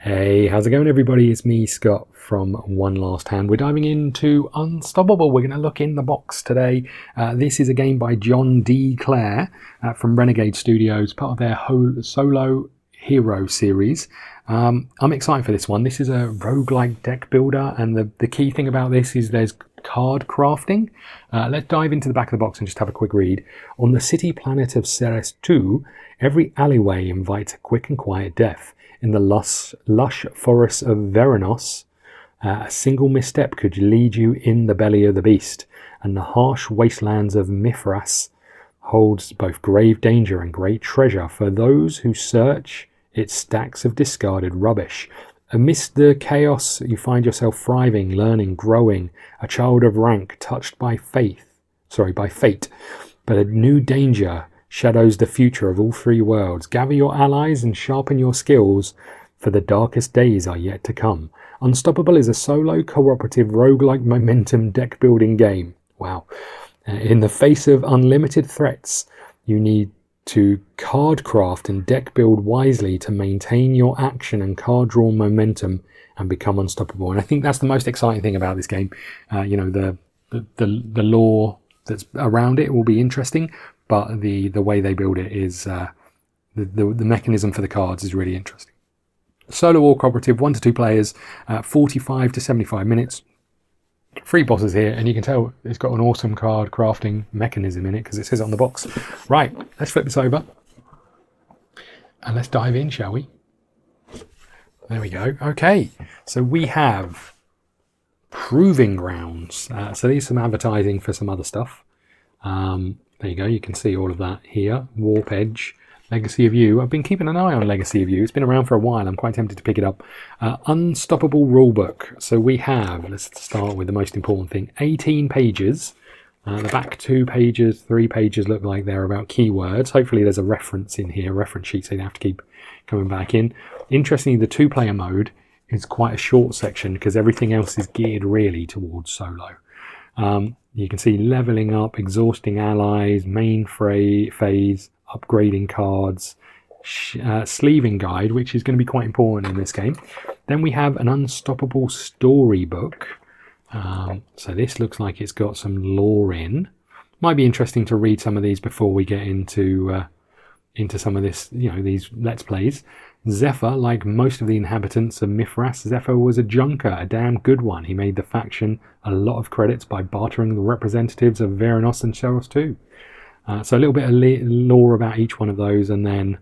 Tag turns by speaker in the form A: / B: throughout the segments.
A: Hey, how's it going everybody? It's me, Scott, from One Last Hand. We're diving into Unstoppable. We're going to look in the box today. This is a game by John D. Clare from Renegade Studios, part of their solo hero series. I'm excited for this one. This is a roguelike deck builder, and the key thing about this is there's card crafting. Let's dive into the back of the box and just have a quick read. On the city planet of Ceres 2, every alleyway invites a quick and quiet death. In the lush forests of Veranos, a single misstep could lead you in the belly of the beast, and the harsh wastelands of Mithras holds both grave danger and great treasure for those who search its stacks of discarded rubbish. Amidst the chaos, you find yourself thriving, learning, growing, a child of rank, touched by fate. But a new danger shadows the future of all three worlds. Gather your allies and sharpen your skills, for the darkest days are yet to come. Unstoppable is a solo cooperative roguelike momentum deck building game. Wow. In the face of unlimited threats, you need to card craft and deck build wisely to maintain your action and card draw momentum and become unstoppable. And I think that's the most exciting thing about this game. The lore that's around it will be interesting, but the way they build it is the mechanism for the cards is really interesting. Solo or cooperative, 1 to 2 players, 45 to 75 minutes. 3 bosses here, and you can tell it's got an awesome card crafting mechanism in it because it says it on the box. Right, let's flip this over and let's dive in, shall we? There we go. Okay, so we have Proving Grounds. So there's some advertising for some other stuff. There you go, you can see all of that here. Warp Edge, Legacy of You. I've been keeping an eye on Legacy of You. It's been around for a while. I'm quite tempted to pick it up. Unstoppable Rulebook. So we have, let's start with the most important thing, 18 pages. The back 2 pages, 3 pages look like they're about keywords. Hopefully there's a reference in here, reference sheet, so you don't have to keep coming back in. Interestingly, the 2-player mode is quite a short section because everything else is geared really towards solo. You can see leveling up, exhausting allies, main phase, upgrading cards, sleeving guide, which is going to be quite important in this game. Then we have an Unstoppable Storybook. So this looks like it's got some lore in. Might be interesting to read some of these before we get into some of this, these Let's Plays. Zephyr, like most of the inhabitants of Mithras, Zephyr was a junker, a damn good one. He made the faction a lot of credits by bartering the representatives of Veranos and Ceres 2. So a little bit of lore about each one of those, and then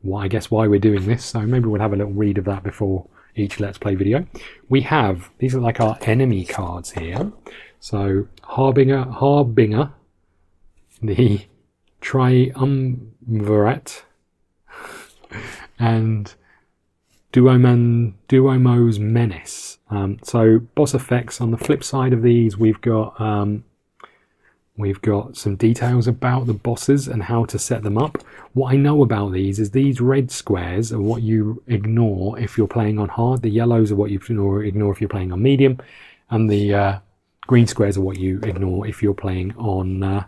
A: why we're doing this. So maybe we'll have a little read of that before each Let's Play video. We have, these are like our enemy cards here. So Harbinger, the Triumvirate, and Duomo's Menace. So boss effects. On the flip side of these, we've got some details about the bosses and how to set them up. What I know about these is these red squares are what you ignore if you're playing on hard. The yellows are what you ignore if you're playing on medium, and the green squares are what you ignore if you're playing on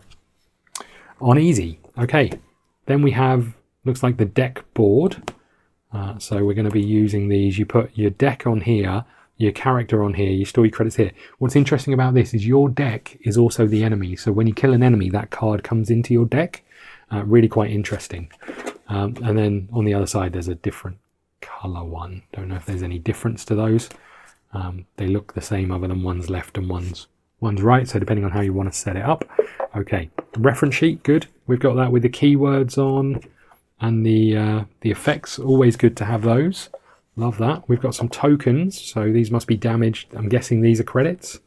A: easy. Okay, then we have, looks like the deck board. So we're going to be using these. You put your deck on here, your character on here, your story credits here. What's interesting about this is your deck is also the enemy. So when you kill an enemy, that card comes into your deck. Really quite interesting. And then on the other side, there's a different color one. Don't know if there's any difference to those. They look the same other than one's left and one's right. So depending on how you want to set it up. Okay, reference sheet, good. We've got that with the keywords on. And the effects, always good to have those. Love that. We've got some tokens, so these must be damaged. I'm guessing these are credits.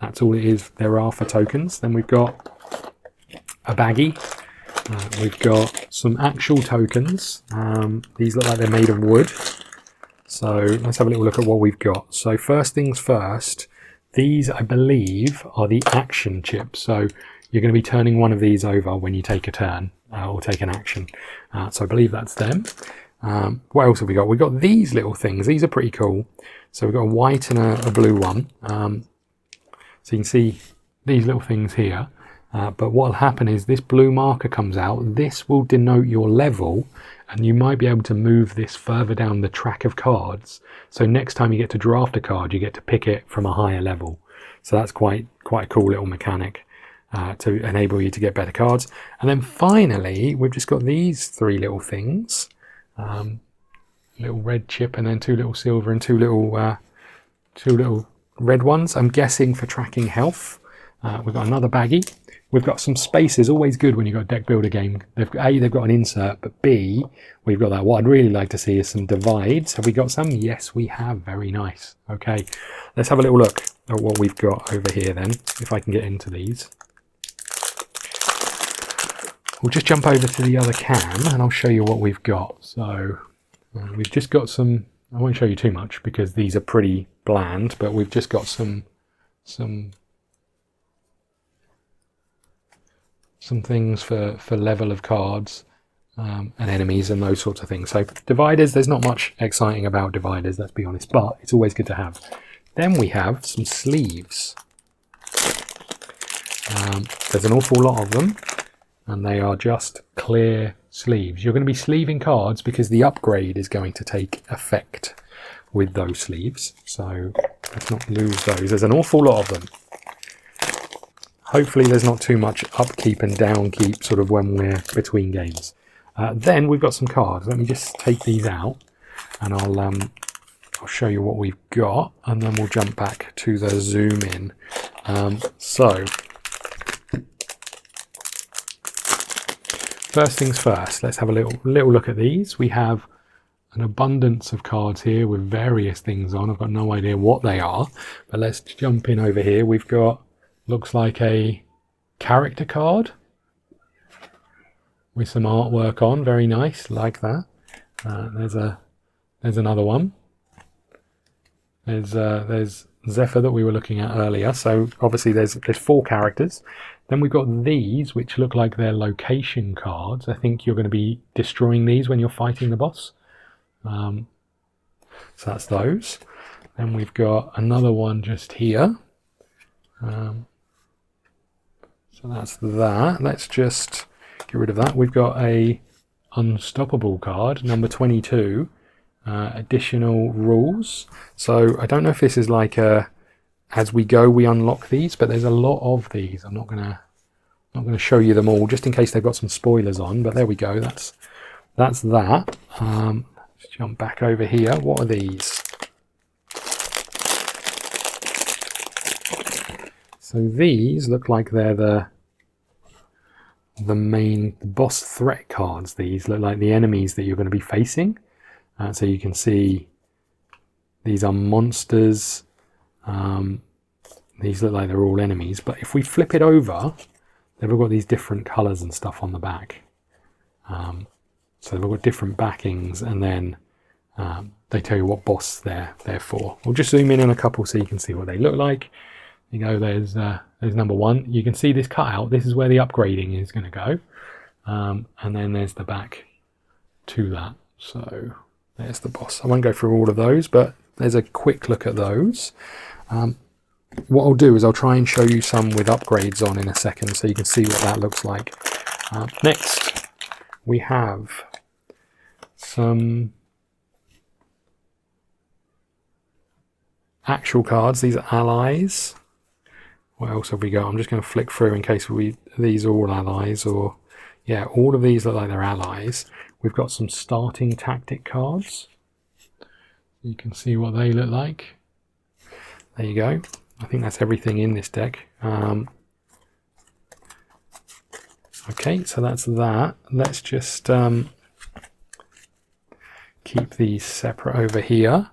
A: That's all it is there are for tokens. Then we've got a baggie. We've got some actual tokens. These look like they're made of wood. So let's have a little look at what we've got. So first things first, these I believe are the action chips. So you're going to be turning one of these over when you take a turn. Or take an action. So I believe that's them. What else have we got? We've got these little things. These are pretty cool. So we've got a white and a blue one. So you can see these little things here. But what will happen is this blue marker comes out. This will denote your level, and you might be able to move this further down the track of cards. So next time you get to draft a card, you get to pick it from a higher level. So that's quite a cool little mechanic to enable you to get better cards. And then finally, we've just got these three little things. Little red chip, and then two little silver, and two little red ones. I'm guessing for tracking health. We've got another baggie. We've got some spaces. Always good when you've got a deck builder game. They've got an insert, but B, we've got that. What I'd really like to see is some divides. Have we got some? Yes, we have. Very nice. Okay, let's have a little look at what we've got over here then, if I can get into these. We'll just jump over to the other can and I'll show you what we've got. So we've just got some, I won't show you too much because these are pretty bland, but we've just got some things for level of cards and enemies and those sorts of things. So dividers, there's not much exciting about dividers, let's be honest, but it's always good to have. Then we have some sleeves. There's an awful lot of them, and they are just clear sleeves. You're going to be sleeving cards because the upgrade is going to take effect with those sleeves. So let's not lose those. There's an awful lot of them. Hopefully there's not too much upkeep and downkeep sort of when we're between games. Then we've got some cards. Let me just take these out and I'll show you what we've got, and then we'll jump back to the zoom in. So first things first, let's have a little look at these. We have an abundance of cards here with various things on. I've got no idea what they are, but let's jump in over here. We've got, looks like a character card with some artwork on, very nice, like that. There's another one. There's Zephyr that we were looking at earlier. So obviously there's 4 characters. Then we've got these, which look like they're location cards. I think you're going to be destroying these when you're fighting the boss. So that's those. Then we've got another one just here. So that's that. Let's just get rid of that. We've got a unstoppable card, number 22. Additional rules. So I don't know if this is like a as we go we unlock these, but there's a lot of these. I'm not gonna show you them all just in case they've got some spoilers on, but there we go. That's that. Let's jump back over here. What are these? So these look like they're the main boss threat cards. These look like the enemies that you're going to be facing. So you can see these are monsters. These look like they're all enemies, but if we flip it over, they've all got these different colors and stuff on the back. So they've all got different backings, and then they tell you what boss they're for. We'll just zoom in on a couple so you can see what they look like. You know, there's number 1. You can see this cutout. This is where the upgrading is going to go. And then there's the back to that. So there's the boss. I won't go through all of those, but there's a quick look at those. What I'll do is I'll try and show you some with upgrades on in a second so you can see what that looks like. Next, we have some actual cards. These are allies. What else have we got? I'm just going to flick through in case these are all allies, or yeah, all of these look like they're allies. We've got some starting tactic cards. You can see what they look like. There you go. I think that's everything in this deck. Okay, so that's that. Let's just keep these separate over here.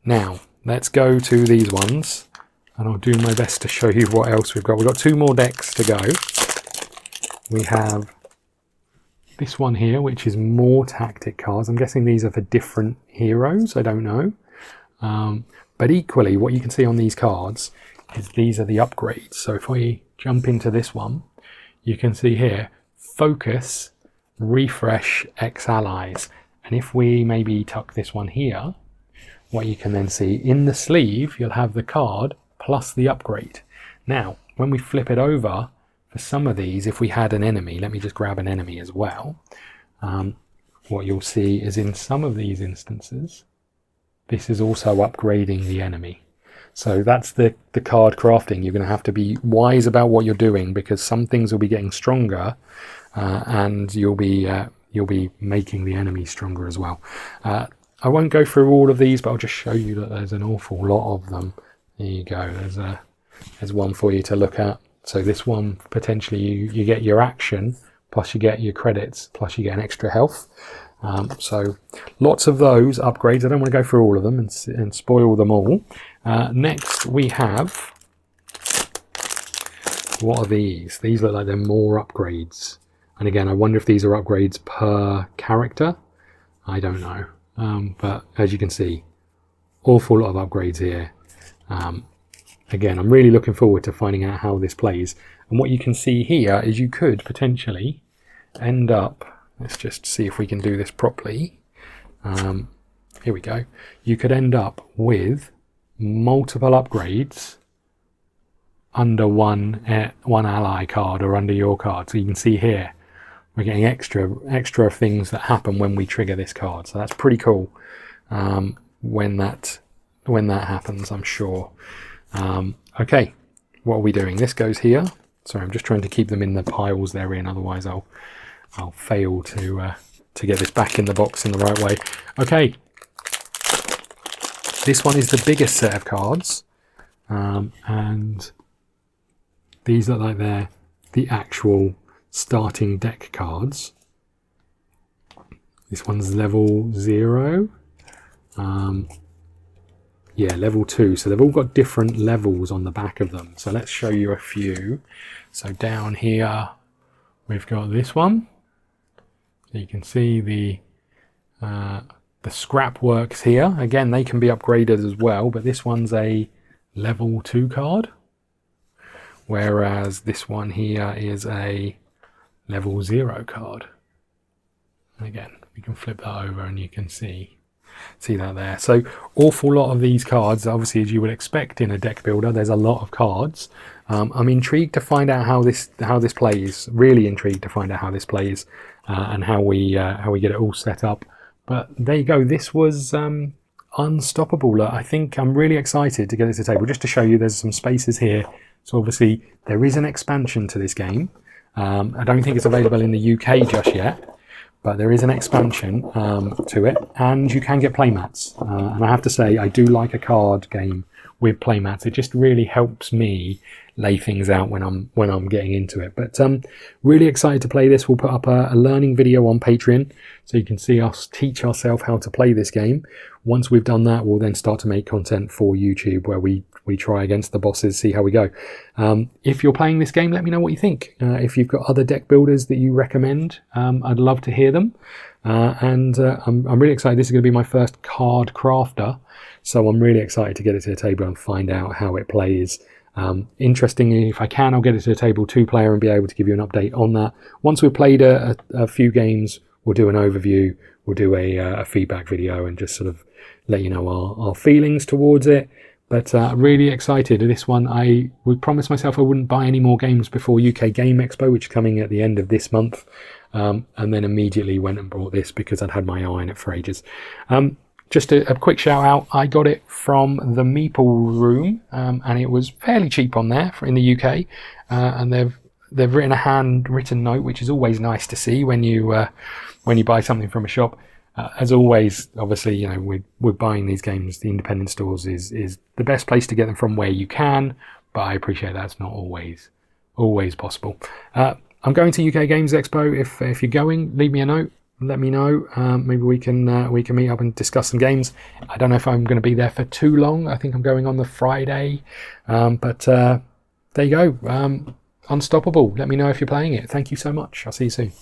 A: Now, let's go to these ones, and I'll do my best to show you what else we've got. We've got 2 more decks to go. We have this one here, which is more tactic cards. I'm guessing these are for different heroes. I don't know. But equally, what you can see on these cards is these are the upgrades. So if we jump into this one, you can see here, focus, refresh, X allies. And if we maybe tuck this one here, what you can then see in the sleeve, you'll have the card plus the upgrade. Now, when we flip it over, for some of these, if we had an enemy, let me just grab an enemy as well. what you'll see is in some of these instances, this is also upgrading the enemy. So that's the card crafting. You're going to have to be wise about what you're doing, because some things will be getting stronger, and you'll be making the enemy stronger as well. I won't go through all of these, but I'll just show you that there's an awful lot of them. There you go. There's one for you to look at. So this one, potentially you get your action, plus you get your credits, plus you get an extra health. So lots of those upgrades. I don't want to go through all of them and spoil them all. Next we have, what are these? These look like they're more upgrades. And again, I wonder if these are upgrades per character. I don't know. But as you can see, awful lot of upgrades here. Again, I'm really looking forward to finding out how this plays. And what you can see here is you could potentially end up, let's just see if we can do this properly. Here we go. You could end up with multiple upgrades under one ally card or under your card. So you can see here, we're getting extra things that happen when we trigger this card. So that's pretty cool when that happens, I'm sure. Okay, what are we doing? This goes here. Sorry, I'm just trying to keep them in the piles they're in, otherwise I'll fail to get this back in the box in the right way. Okay, this one is the biggest set of cards, and these look like they're the actual starting deck cards. This one's level 0. Yeah, level 2. So they've all got different levels on the back of them. So let's show you a few. So down here, we've got this one. So you can see the scrap works here. Again, they can be upgraded as well, but this one's a level 2 card, whereas this one here is a level 0 card. And again, we can flip that over and you can see that there. So awful lot of these cards, obviously, as you would expect in a deck builder, there's a lot of cards. I'm intrigued to find out how this plays. Really intrigued to find out how this plays and how we get it all set up. But there you go. This was Unstoppable. I think I'm really excited to get it to the table. Just to show you, there's some spaces here. So obviously there is an expansion to this game. I don't think it's available in the UK just yet, but there is an expansion to it, and you can get playmats. And I have to say, I do like a card game with playmats. It just really helps me lay things out when I'm getting into it. But really excited to play this. We'll put up a learning video on Patreon, so you can see us teach ourselves how to play this game. Once we've done that, we'll then start to make content for YouTube where we try against the bosses, see how we go. If you're playing this game, let me know what you think. If you've got other deck builders that you recommend, I'd love to hear them. I'm really excited. This is going to be my first card crafter, so I'm really excited to get it to the table and find out how it plays. Interestingly, if I can, I'll get it to the table 2-player and be able to give you an update on that. Once we've played a few games, we'll do an overview, we'll do a feedback video and just sort of let you know our feelings towards it. But really excited. This one, I would promise myself I wouldn't buy any more games before UK Game Expo, which is coming at the end of this month. And then immediately went and bought this because I'd had my eye on it for ages. Just a quick shout out. I got it from the Meeple Room, and it was fairly cheap on there in the UK. And they've written a handwritten note, which is always nice to see when you buy something from a shop. As always, obviously, you know, we're buying these games. The independent stores is the best place to get them from where you can, but I appreciate that's not always possible. I'm going to UK Games Expo. If you're going, leave me a note. Let me know. Maybe we can meet up and discuss some games. I don't know if I'm going to be there for too long. I think I'm going on the Friday. But there you go. Unstoppable. Let me know if you're playing it. Thank you so much. I'll see you soon.